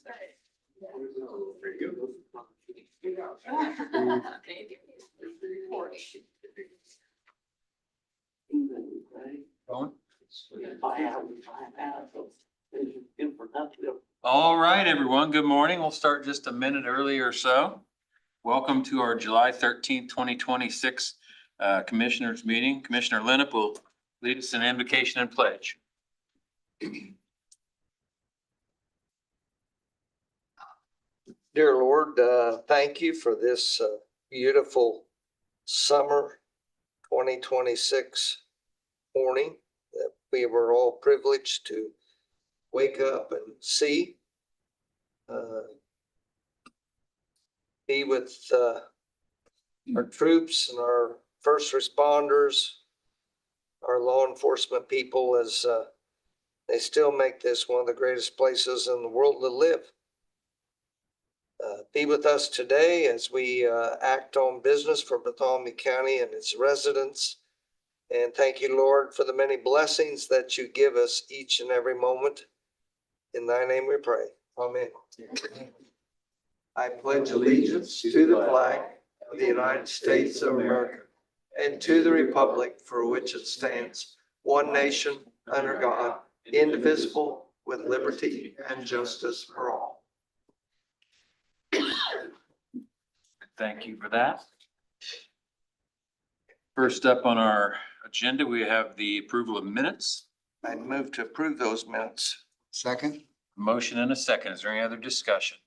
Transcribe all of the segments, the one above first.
There you go. All right, everyone. Good morning. We'll start just a minute early or so. Welcome to our July 13th, 2026 Commissioners meeting. Commissioner Lenup will lead us in invocation and pledge. Dear Lord, thank you for this beautiful summer 2026 morning that we were all privileged to wake up and see. Be with our troops and our first responders, our law enforcement people as they still make this one of the greatest places in the world to live. Be with us today as we act on business for Bartholomew County and its residents. And thank you, Lord, for the many blessings that you give us each and every moment. In thy name we pray. Amen. I pledge allegiance to the flag of the United States of America and to the republic for which it stands, one nation under God, indivisible, with liberty and justice for all. Thank you for that. First up on our agenda, we have the approval of minutes. I move to approve those minutes. Second. Motion and a second. Is there any other discussion?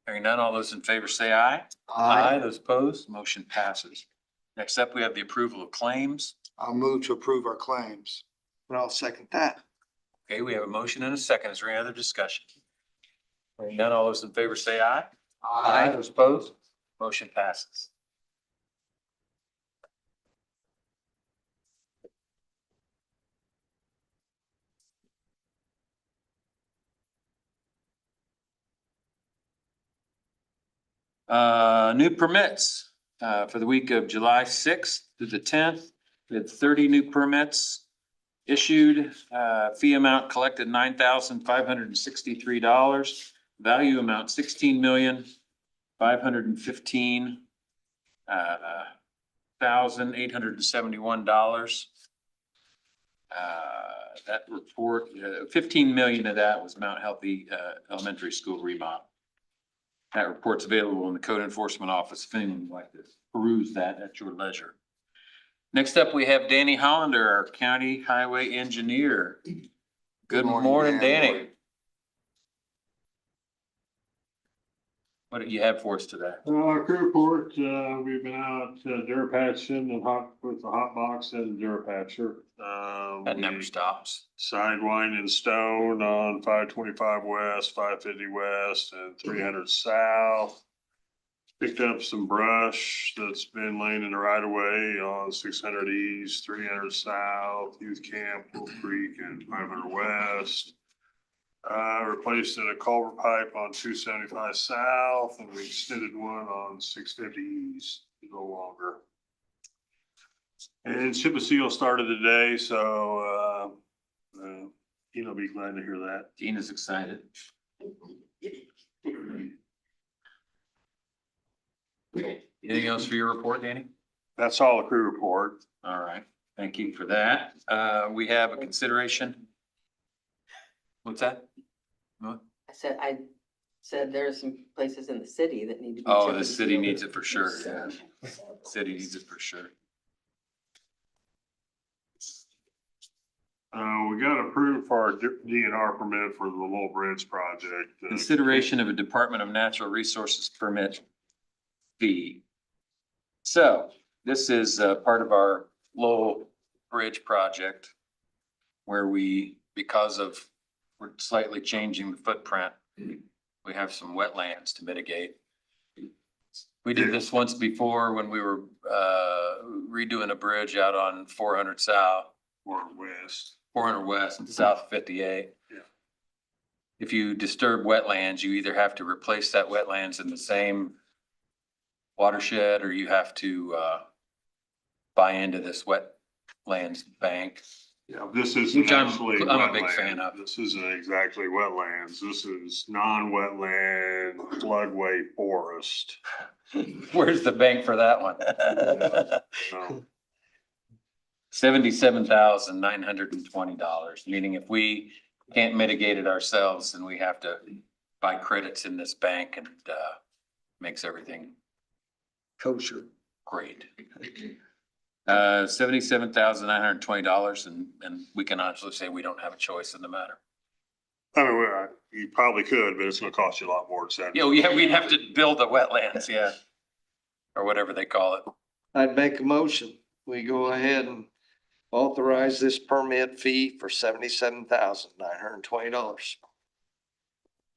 Hearing none, all those in favor say aye. Those opposed, motion passes. Next up, we have the approval of claims. I'll move to approve our claims. And I'll second that. Okay, we have a motion and a second. Is there any other discussion? Hearing none, all those in favor say aye. Those opposed, motion passes. New permits for the week of July 6th through the 10th. We had 30 new permits issued. Fee amount collected $9,563. Value amount $16,515,871. That report, 15 million of that was Mount Healthy Elementary School remodel. That report's available in the Code Enforcement Office if anyone would like to peruse that at your leisure. Next up, we have Danny Hollander, our County Highway Engineer. Good morning, Danny. What do you have for us today? Crew report, we've been out Durapatching and with the hot box and Durapatcher. That never stops. Sidewind and stone on 525 west, 550 west, and 300 south. Picked up some brush that's been laying in the right of way on 600 east, 300 south, Youth Camp, Wolf Creek, and 500 west. Replaced a culvert pipe on 275 south, and we extended one on 650 east to go longer. And Ship of Seal started today, so Dean will be glad to hear that. Dean is excited. Anything else for your report, Danny? That's all the crew report. All right, thank you for that. We have a consideration. What's that? What? I said there are some places in the city that need to be. Oh, the city needs it for sure. Yeah. City needs it for sure. We got approved for our DNR permit for the Lowell Bridge project. Consideration of a Department of Natural Resources permit fee. So this is part of our Lowell Bridge project where because of we're slightly changing the footprint, we have some wetlands to mitigate. We did this once before when we were redoing a bridge out on 400 south. 400 west and south 58. Yeah. If you disturb wetlands, you either have to replace that wetlands in the same watershed or you have to buy into this wetlands bank. Yeah, this isn't Which I'm actually a big fan wetland. of. This isn't exactly wetlands. This is non-wetland floodway forest. Where's the bank for that one? So, $77,920, meaning if we can't mitigate it ourselves, then we have to buy credits in this bank and, makes everything Kosher. great. $77,920 and we can honestly say we don't have a choice in the matter. I mean, you probably could, but it's gonna cost you a lot more to send. Yeah, we'd have to build the wetlands, yeah. Or whatever they call it. I'd make a motion. We go ahead and authorize this permit fee for $77,920.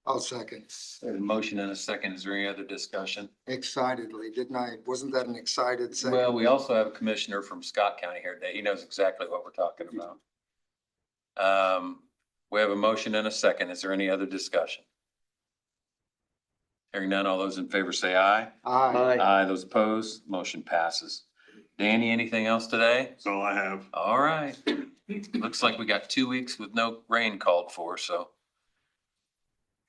I'll second. There's a motion and a second. Is there any other discussion? Excitedly, didn't I? Wasn't that an excited second? Well, we also have a commissioner from Scott County here today. He knows exactly what we're talking about. We have a motion and a second. Is there any other discussion? Hearing none, all those in favor say aye. Aye. Aye, those opposed, motion passes. Danny, anything else today? That's all I have. All right. Looks like we got 2 weeks with no rain called for, so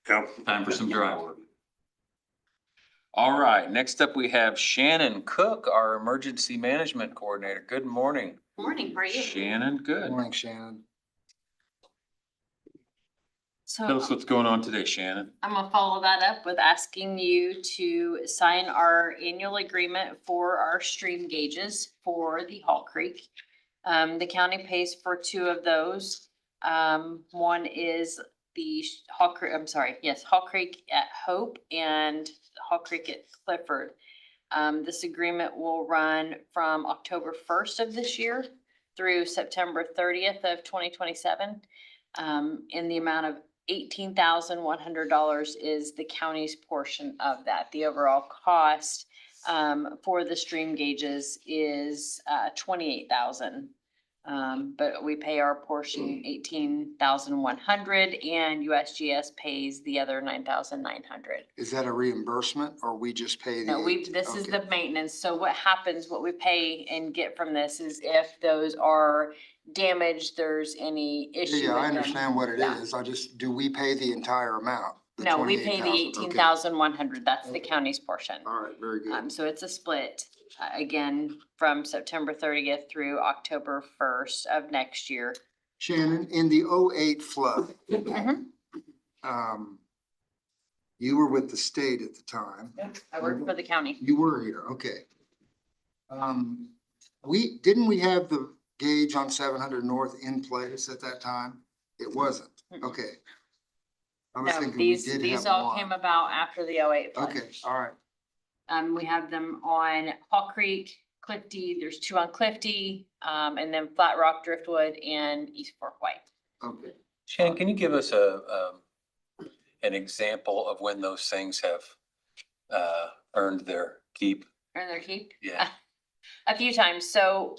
Yep. time for some dry work. All right, next up we have Shannon Cook, our emergency management coordinator. Good morning. Morning, how are you? Shannon, good. Morning, Shannon. Tell us So what's going on today, Shannon. I'm gonna follow that up with asking you to sign our annual agreement for our stream gauges for the Hall Creek. The county pays for 2 of those. One is the Hall Creek, Hall Creek at Hope and Hall Creek at Clifford. This agreement will run from October 1st of this year through September 30th of 2027. In the amount of $18,100 is the county's portion of that. The overall cost for the stream gauges is $28,000. But we pay our portion $18,100 and USGS pays the other $9,900. Is that a reimbursement or we just pay the? No, this is Okay. the maintenance. So what happens, what we pay and get from this is if those are damaged, there's any issue Yeah, with I them. understand what it Yeah. is. Do we pay the entire amount? The No, we pay the 28,000? Okay. $18,100. That's the Okay. county's portion. All right, very good. So it's a split, again, from September 30th through October 1st of next year. Shannon, in the 08 flood, Mhm. You were with the state at the time. I work for the county. You were here, okay. Didn't we have the gauge on 700 North in place at that time? It wasn't, Mm-mm. okay. I was No, thinking we these did these have all came one. about after the 08 flood. Okay, all right, We have them on Hall Creek, Clifty, there's 2 on Clifty, and then Flat Rock, Driftwood, and East Fork White. okay. Shannon, can you give us an example of when those things have, earned their keep? Earn their keep? Yeah. A few times. So,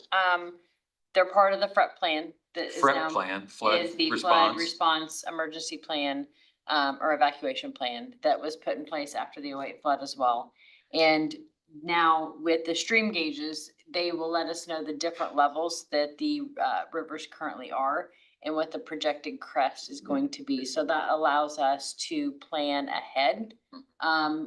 they're part of the FREP plan that is now. Flood Is the response. flood response emergency plan, or evacuation plan that was put in place after the 08 flood as well. And now with the stream gauges, they will let us know the different levels that the rivers currently are and what the projected crest is going to be. So that allows us to plan ahead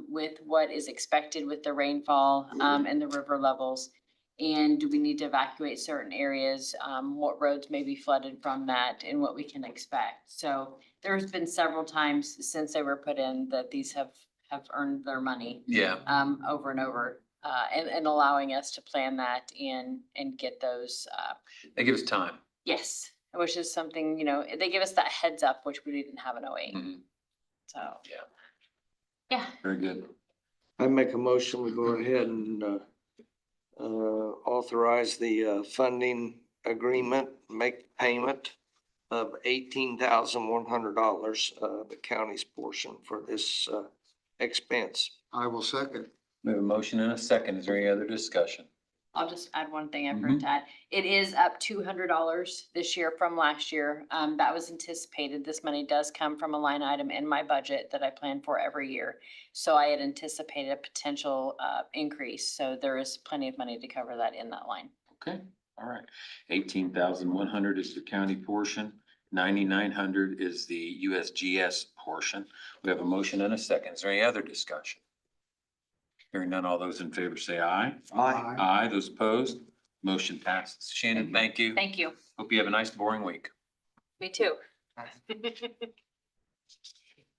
with what is expected with the rainfall and the river levels. And do we need to evacuate certain areas? What roads may be flooded from that and what we can expect. So there's been several times since they were put in that these have earned their money Yeah, over and over. And allowing us to plan that and get those, they give us time. yes, which is something, they give us that heads up, which we didn't have in 08. Mhm. So. Yeah. Yeah. Very good. I make a motion, we go ahead and authorize the funding agreement, make payment of $18,100, the county's portion for this expense. I will second. We have a motion and a second. Is there any other discussion? I'll just add one thing I forgot to add. It is up $200 this year from last year. That was anticipated. This money does come from a line item in my budget that I plan for every year. So I had anticipated a potential increase. So there is plenty of money to cover that in that line. Okay, All right, 18,100 is the county portion, 9,900 is the USGS portion. We have a motion and a second. Is there any other discussion? Hearing none, all those in favor say aye. Aye. Aye, those opposed, motion passes. Shannon, thank you. Thank you. Hope you have a nice, boring week. Me too.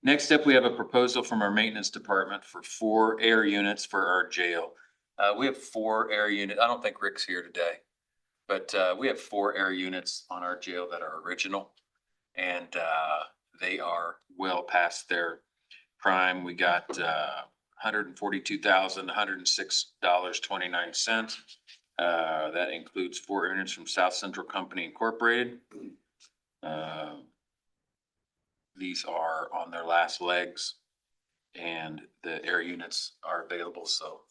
Next up, we have a proposal from our maintenance department for 4 air units for our jail. We have 4 air units. I don't think Rick's here today, but we have 4 air units on our jail that are original. And they are well past their prime. We got $142,106.29. That includes 4 units from South Central Company Incorporated. These are on their last legs and the air units are available, so.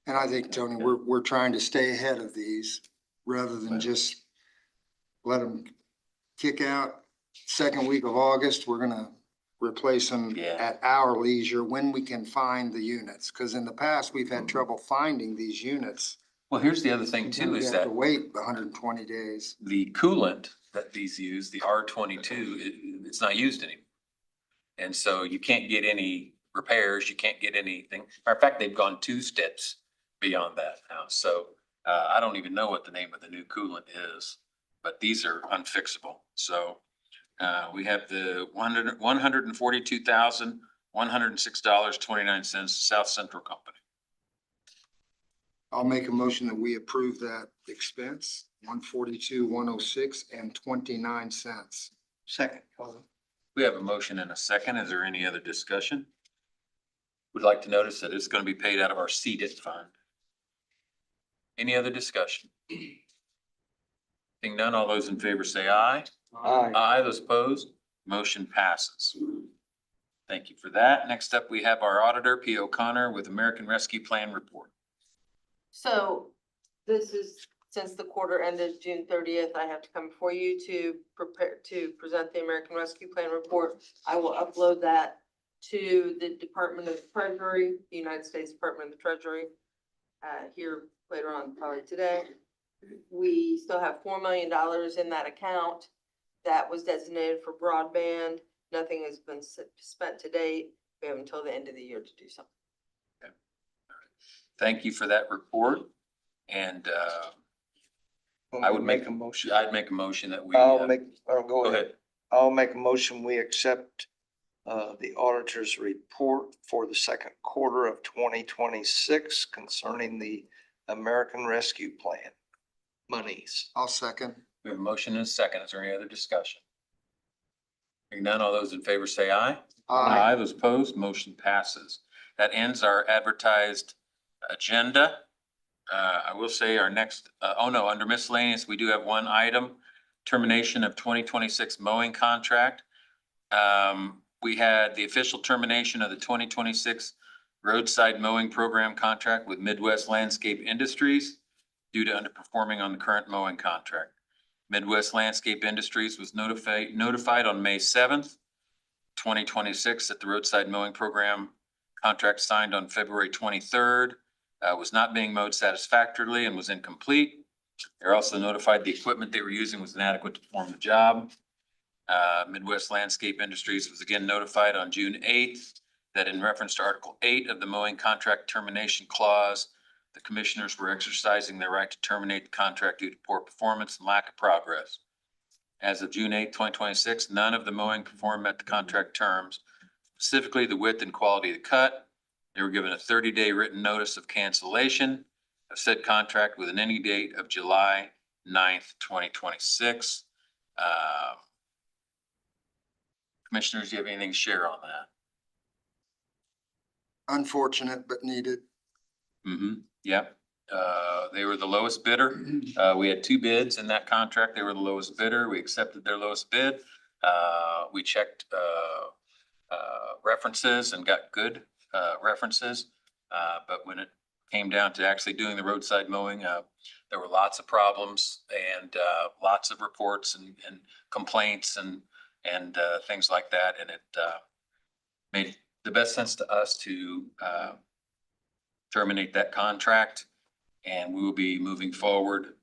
And I think, Tony, we're trying to stay ahead of these rather than just let them kick out. Second week of August, we're gonna replace them Yeah. at our leisure when we can find the units. Cause in the past, we've had trouble finding these units. Well, here's the other thing And too, we is have that to wait 120 days. the coolant that these use, the R22, it's not used anymore. And so you can't get any repairs, you can't get anything. Matter of fact, they've gone 2 steps beyond that now. So I don't even know what the name of the new coolant is, but these are unfixable. So we have the $142,106.29 South Central Company. I'll make a motion that we approve that expense, 142,106.29. Second. We have a motion and a second. Is there any other discussion? Would like to notice that it's going to be paid out of our CDIT fund. Any other discussion? Seeing none, all those in favor say aye. Aye. Aye, those opposed, motion passes. Thank you for that. Next up, we have our auditor, P. O'Connor, with American Rescue Plan report. So this is, since the quarter ended June 30th, I have to come before you to present the American Rescue Plan report. I will upload that to the Department of Treasury, the United States Department of Treasury, here later on, probably today. We still have $4 million in that account that was designated for broadband. Nothing has been spent to date. We have until the end of the year to do something. Thank you for that report. And I would make a motion. I'd make a motion that we. I'll Go go ahead. ahead. I'll make a motion, we accept the auditor's report for the second quarter of 2026 concerning the American Rescue Plan monies. I'll second. We have a motion and a second. Is there any other discussion? Hearing none, all those in favor say aye. Aye. Those opposed, motion passes. That ends our advertised agenda. I will say our next, under miscellaneous, we do have one item, termination of 2026 mowing contract. We had the official termination of the 2026 roadside mowing program contract with Midwest Landscape Industries due to underperforming on the current mowing contract. Midwest Landscape Industries was notified on May 7th, 2026 that the roadside mowing program contract signed on February 23rd was not being mowed satisfactorily and was incomplete. They're also notified the equipment they were using was inadequate to perform the job. Midwest Landscape Industries was again notified on June 8th that in reference to Article 8 of the mowing contract termination clause, the commissioners were exercising their right to terminate the contract due to poor performance and lack of progress. As of June 8th, 2026, none of the mowing performed met the contract terms, specifically the width and quality of the cut. They were given a 30-day written notice of cancellation of said contract with an ending date of July 9th, 2026. Commissioners, do you have anything to share on that? Unfortunate, but needed. Yep. They were the lowest bidder. We had 2 bids in that contract. They were the lowest bidder. We accepted their lowest bid. We checked references and got good references. But when it came down to actually doing the roadside mowing, there were lots of problems and lots of reports and complaints and things like that. And it made the best sense to us to terminate that contract. And we will be moving forward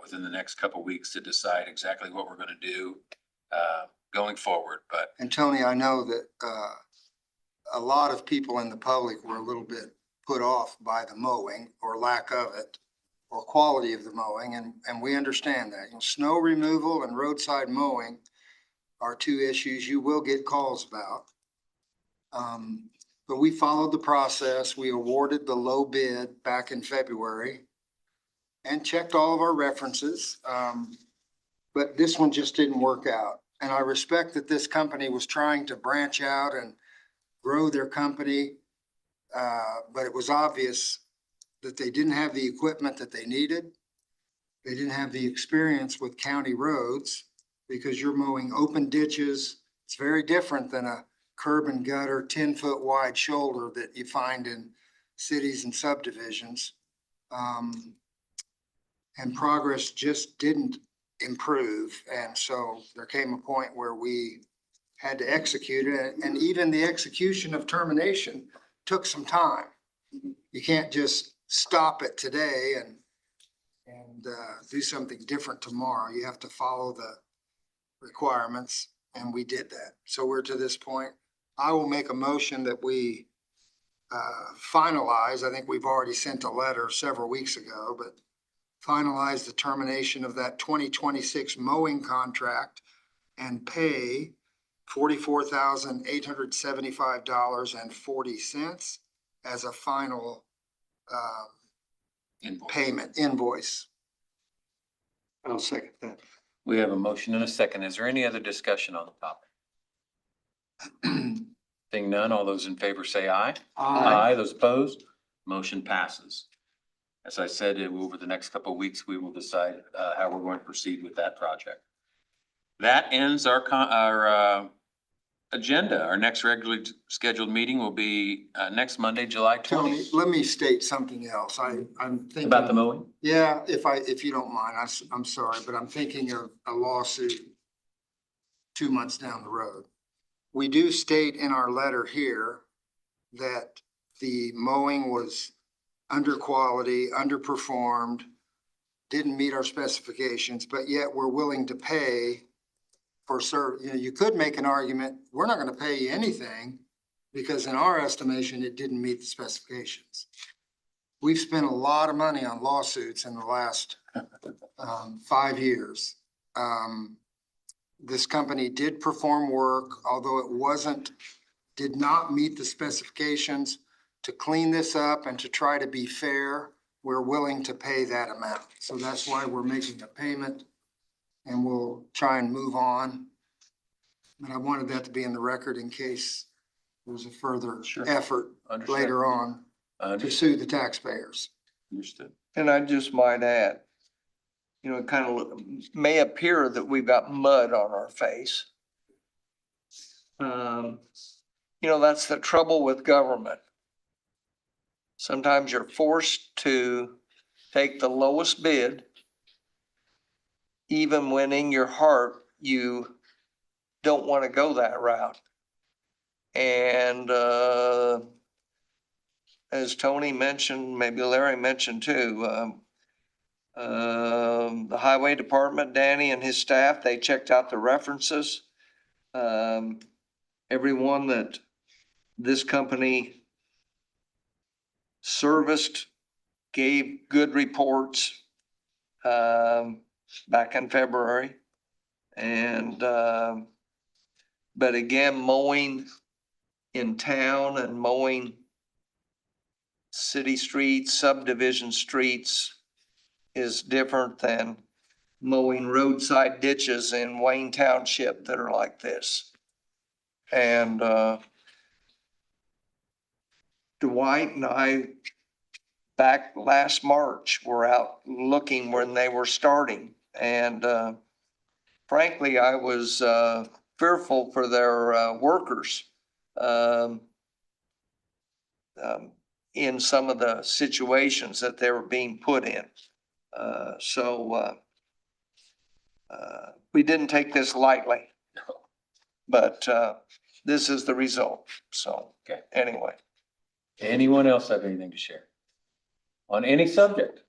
within the next couple of weeks to decide exactly what we're gonna do, going forward, but And Tony, I know that, a lot of people in the public were a little bit put off by the mowing or lack of it, or quality of the mowing, and we understand that. You know, snow removal and roadside mowing are two issues you will get calls about. But we followed the process. We awarded the low bid back in February and checked all of our references. But this one just didn't work out. And I respect that this company was trying to branch out and grow their company. But it was obvious that they didn't have the equipment that they needed. They didn't have the experience with county roads because you're mowing open ditches. It's very different than a curb and gutter, 10-foot wide shoulder that you find in cities and subdivisions. And progress just didn't improve. And so there came a point where we had to execute it. And even the execution of termination took some time. You can't just stop it today and do something different tomorrow. You have to follow the requirements, and we did that. So we're to this point. I will make a motion that we finalize. I think we've already sent a letter several weeks ago, but finalize the termination of that 2026 mowing contract and pay $44,875.40 as a final invoice. I'll second that. we have a motion and a second. Is there any other discussion on the topic? Seeing none, all those in favor say aye. Aye. Those opposed, motion passes. As I said, over the next couple of weeks, we will decide how we're going to proceed with that project. That ends our agenda. Our next regularly scheduled meeting will be next Monday, July Tony, 20th. let me state something else. I'm thinking. About the mowing? Yeah, if you don't mind, I'm sorry, but I'm thinking of a lawsuit 2 months down the road. We do state in our letter here that the mowing was under quality, underperformed, didn't meet our specifications, but yet we're willing to pay for you know, you could make an argument, we're not gonna pay you anything because in our estimation, it didn't meet the specifications. We've spent a lot of money on lawsuits in the last 5 years. This company did perform work, although it did not meet the specifications. To clean this up and to try to be fair, we're willing to pay that amount. So that's why we're making a payment and we'll try and move on. But I wanted that to be in the record in case there's a further Sure. effort Understood. later on to sue the taxpayers. Understood. And I just might add, you know, it kind of may appear that we've got mud on our face. You know, that's the trouble with government. Sometimes you're forced to take the lowest bid, even when in your heart you don't want to go that route. And as Tony mentioned, maybe Larry mentioned too, the highway department, Danny and his staff, they checked out the references. Everyone that this company serviced gave good reports back in February. And but again, mowing in town and mowing city streets, subdivision streets is different than mowing roadside ditches in Wayne Township that are like this. And Dwight and I, back last March, were out looking when they were starting. And frankly, I was fearful for their workers in some of the situations that they were being put in. So we didn't take this lightly, but this is the result. So, Okay. anyway. Anyone else have anything to share on any subject?